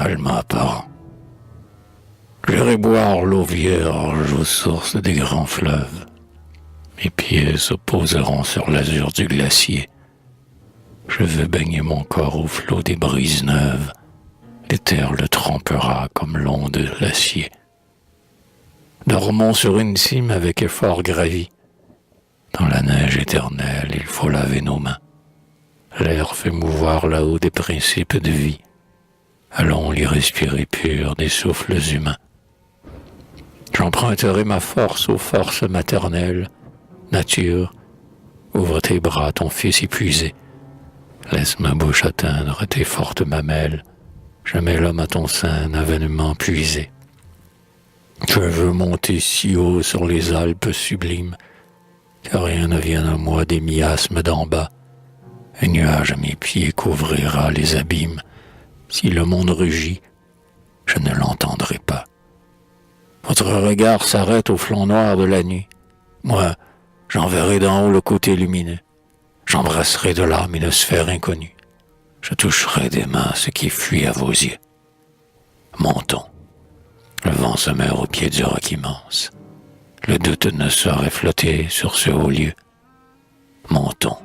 Alma apparent. J'irai boire l'eau vierge aux sources des grands fleuves. Mes pieds s'opposeront sur l'azur du glacier. Je veux baigner mon corps au flot des brises neuves. L'éther le trempera comme l'onde de l'acier. Dormons sur une cime avec effort gravi. Dans la neige éternelle, il faut laver nos mains. L'air fait mouvoir là-haut des principes de vie. Allons les respirer purs des souffles humains. J'emprunterai ma force aux forces maternelles. Nature, ouvre tes bras, ton fils épuisé. Laisse ma bouche atteindre tes fortes mamelles. Jamais l'homme à ton sein n'a vainement puisé. Je veux monter si haut sur les Alpes sublimes, que rien ne vienne à moi des miasmes d'en bas. Un nuage à mes pieds couvrira les abîmes. Si le monde rugit, je ne l'entendrai pas. Votre regard s'arrête au flanc noir de la nuit. Moi, j'enverrai d'en haut le côté lumineux. J'embrasserai de l'âme une sphère inconnue. Je toucherai des mains ce qui fuit à vos yeux. Montons. Le vent se meurt au pied du roc immense. Le doute ne saurait flotter sur ce haut lieu. Montons,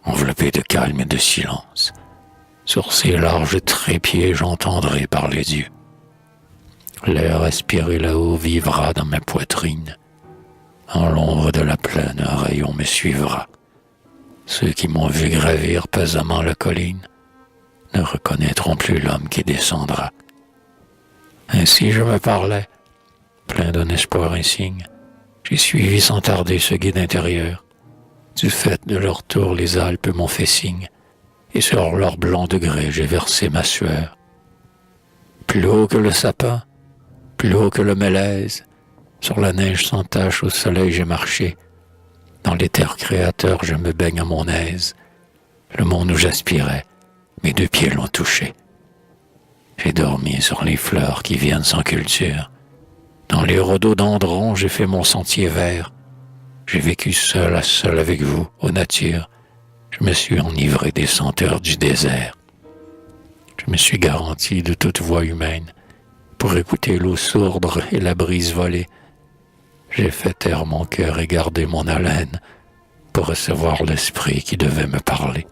enveloppés de calme et de silence. Sur ces larges trépieds, j'entendrai parler Dieu. L'air aspiré là-haut vivra dans ma poitrine. En l'ombre de la plaine, un rayon me suivra. Ceux qui m'ont vu gravir pesamment la colline ne reconnaîtront plus l'homme qui descendra. Ainsi je me parlais, plein d'un espoir insigne. J'ai suivi sans tarder ce guide intérieur. Du fait de leur tour, les Alpes m'ont fait signe, et sur leur blanc de grès, j'ai versé ma sueur. Plus haut que le sapin, plus haut que le mélèze, sur la neige sans tache au soleil j'ai marché. Dans l'éther créateur, je me baigne à mon aise. Le monde où j'aspirais, mes deux pieds l'ont touché. J'ai dormi sur les fleurs qui viennent sans culture. Dans les rhododendrons, j'ai fait mon sentier vert. J'ai vécu seul à seul avec vous, aux natures. Je me suis enivré des senteurs du désert. Je me suis garanti de toute voix humaine pour écouter l'eau sourdre et la brise voler. J'ai fait taire mon cœur et garder mon haleine pour recevoir l'esprit qui devait me parler.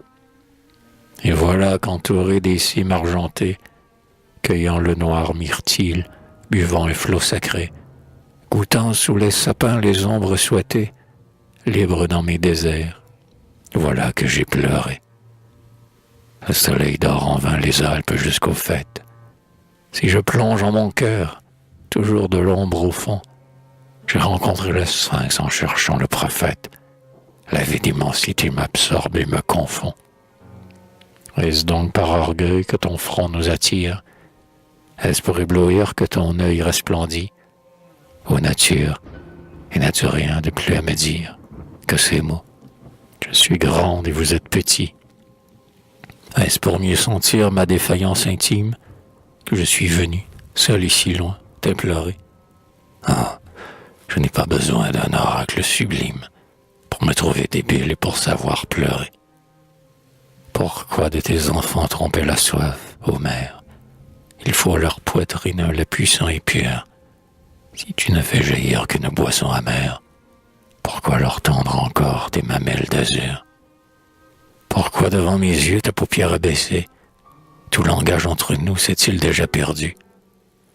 Et voilà qu'entouré des cimes argentées, cueillant le noir myrtille, buvant un flot sacré, goûtant sous les sapins les ombres souhaitées, libre dans mes déserts, voilà que j'ai pleuré. Le soleil dort en vain les Alpes jusqu'aux fêtes. Si je plonge en mon cœur, toujours de l'ombre au fond, j'ai rencontré le sphinx en cherchant le prophète. La vie d'immensité m'absorbe et me confond. Est-ce donc par orgueil que ton front nous attire? Est-ce pour éblouir que ton œil resplendit? Ô nature, et n'as-tu rien de plus à me dire que ces mots? Je suis grande et vous êtes petit. Est-ce pour mieux sentir ma défaillance intime que je suis venu, seul et si loin, t'implorer? Ah, je n'ai pas besoin d'un oracle sublime pour me trouver débile et pour savoir pleurer. Pourquoi de tes enfants tromper la soif, ô mère? Il faut à leur poitrine un lait puissant et pur. Si tu ne fais jaillir qu'une boisson amère, pourquoi leur tendre encore tes mamelles d'azur? Pourquoi devant mes yeux ta paupière abaissée? Tout langage entre nous s'est-il déjà perdu?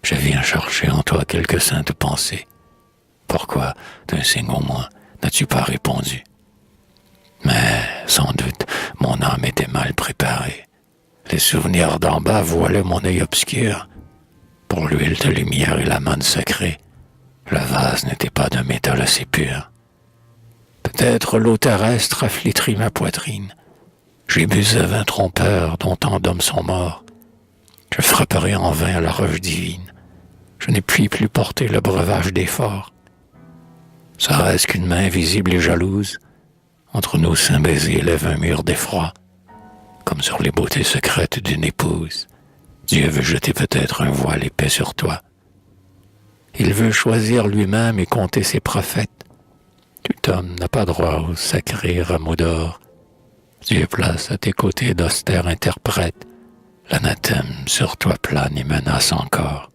Je viens chercher en toi quelques saintes pensées. Pourquoi, d'un signe au moins, n'as-tu pas répondu? Mais, sans doute, mon âme était mal préparée. Les souvenirs d'en bas voilaient mon œil obscur. Pour l'huile de lumière et la manne sacrée, le vase n'était pas d'un métal assez pur. Peut-être l'eau terrestre a flétri ma poitrine. J'ai bu ce vin trompeur dont tant d'hommes sont morts. Je frapperai en vain à la roche divine. Je ne puis plus porter le breuvage d'effort. Serait-ce qu'une main invisible et jalouse, entre nos seins baisés, lève un mur d'effroi, comme sur les beautés secrètes d'une épouse? Dieu veut jeter peut-être un voile épais sur toi. Il veut choisir lui-même et compter ses prophètes. Tout homme n'a pas droit au sacré rameau d'or. Dieu place à tes côtés d'austères interprètes, L'anathème sur toi plane et menace encore.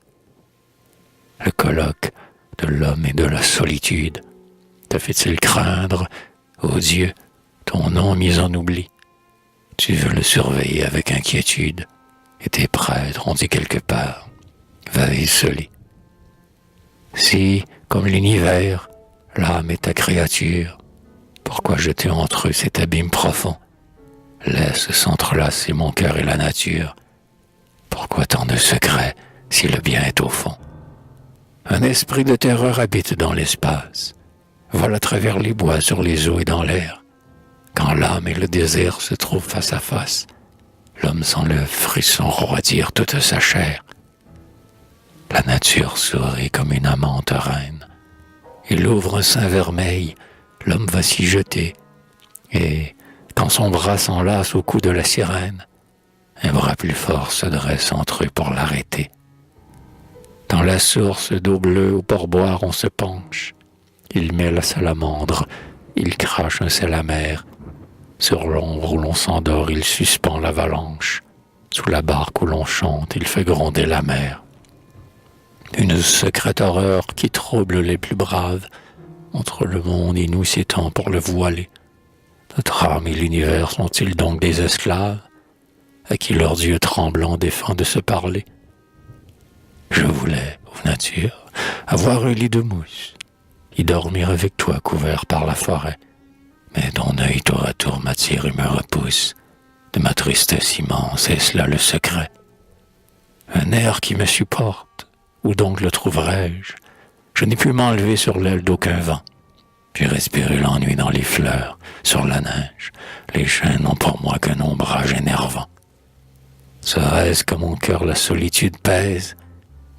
Le colloque de l'homme et de la solitude te fait-il craindre, ô Dieu, ton nom mis en oubli? Tu veux le surveiller avec inquiétude, et tes prêtres ont dit quelque part, veille soli. Si, comme l'univers, l'âme est ta créature, pourquoi jeter entre eux cet abîme profond? Laisse s'entrelacer mon cœur et la nature. Pourquoi tant de secrets si le bien est au fond? Un esprit de terreur habite dans l'espace, vole à travers les bois, sur les eaux et dans l'air. Quand l'âme et le désir se trouvent face à face, l'homme sent le frisson refroidir toute sa chair. La nature sourit comme une amante reine. Il ouvre un sein vermeil, l'homme va s'y jeter, et quand son bras s'enlace au cou de la sirène, un bras plus fort se dresse entre eux pour l'arrêter. Dans la source d'eau bleue au pourboire on se penche, il met la salamandre, il crache un sel amer, sur l'ombre où l'on s'endort il suspend l'avalanche, sous la barque où l'on chante il fait gronder la mer. Une secrète horreur qui trouble les plus braves, entre le monde et nous s'étend pour le voiler. Notre âme et l'univers sont-ils donc des esclaves, à qui leurs yeux tremblants défendent de se parler? Je voulais, ô nature, avoir un lit de mousse, y dormir avec toi couvert par la forêt, mais ton œil tour à tour m'attire et me repousse. De ma tristesse immense, est-ce là le secret? Un air qui me supporte, où donc le trouverais-je? Je n'ai pu m'enlever sur l'aile d'aucun vent. J'ai respiré l'ennui dans les fleurs, sur la neige. Les chênes n'ont pour moi qu'un ombrage énervant. Serait-ce que mon cœur la solitude pèse?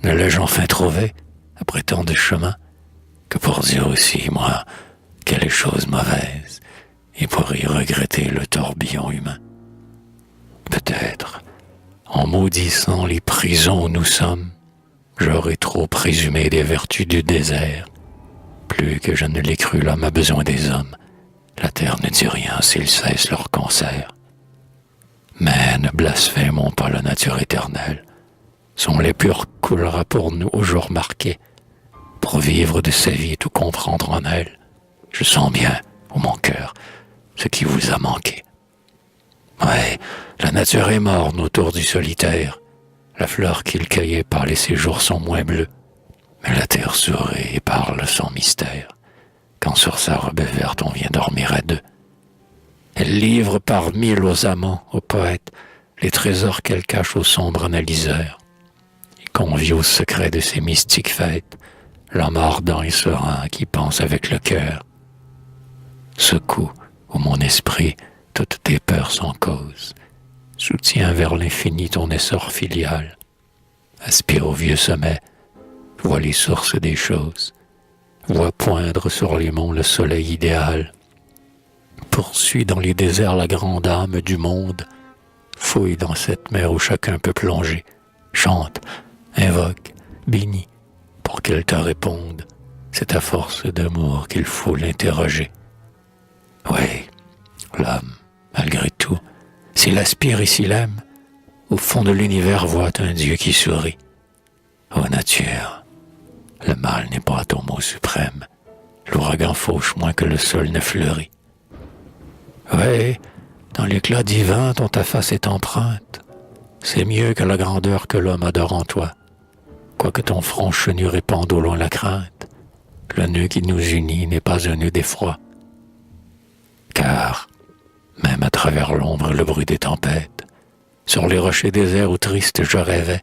Ne l'ai-je enfin trouvé, après tant de chemins, que pour dire aussi, moi, quelle chose mauvaise, et pour y regretter le tourbillon humain? Peut-être, en maudissant les prisons où nous sommes, j'aurais trop présumé des vertus du désert. Plus que je ne l'ai cru, l'homme a besoin des hommes. La terre ne dit rien s'ils cessent leur concert. Mais ne blasphémons pas la nature éternelle. Son lait pur coulera pour nous au jour marqué. Pour vivre de sa vie et tout comprendre en elle, je sens bien, ô mon cœur, ce qui vous a manqué. Ouais, la nature est morne autour du solitaire. La fleur qu'il cueillait par les séjours sont moins bleus. Mais la terre sourit et parle son mystère, quand sur sa robe verte on vient dormir à deux. Elle livre par mille aux amants, aux poètes, les trésors qu'elle cache aux sombres analyseurs. Et convie au secret de ces mystiques fêtes, l'homme ardent et serein qui pense avec le cœur. Secoue, ô mon esprit, toutes tes peurs sans cause. Soutiens vers l'infini ton essor filial. Aspire au vieux sommet, vois les sources des choses, vois poindre sur les monts le soleil idéal. Poursuis dans les déserts la grande âme du monde, fouille dans cette mer où chacun peut plonger, chante, invoque, bénis, pour qu'elle te réponde. C'est à force d'amour qu'il faut l'interroger. Oui, l'homme, malgré tout, s'il aspire et s'il aime, au fond de l'univers voit un Dieu qui sourit. Ô nature, le mal n'est pas ton mot suprême. L'ouragan fauche moins que le sol ne fleurit. Oui, dans l'éclat divin dont ta face est empreinte, c'est mieux que la grandeur que l'homme adore en toi. Quoique ton front chenu répande au loin la crainte, le nœud qui nous unit n'est pas un nœud d'effroi. Car, même à travers l'ombre et le bruit des tempêtes, sur les rochers déserts où triste je rêvais,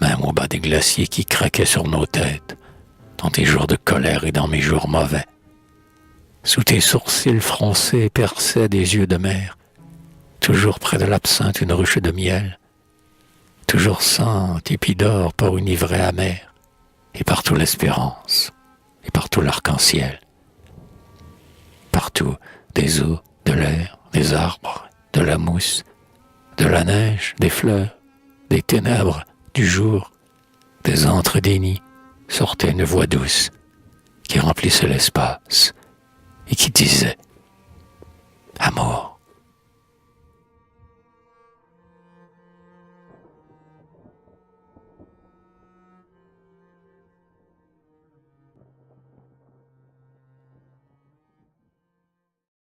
même au bas des glaciers qui craquaient sur nos têtes, dans tes jours de colère et dans mes jours mauvais. Sous tes sourcils froncés perçaient des yeux de mer, toujours près de l'absinthe une ruche de miel, toujours sainte épi d'or pour une ivrée amère, et partout l'espérance, et partout l'arc-en-ciel. Partout des eaux, de l'air, des arbres, de la mousse, de la neige, des fleurs, des ténèbres, du jour, des antres des nids, sortait une voix douce qui remplissait l'espace et qui disait « Amour,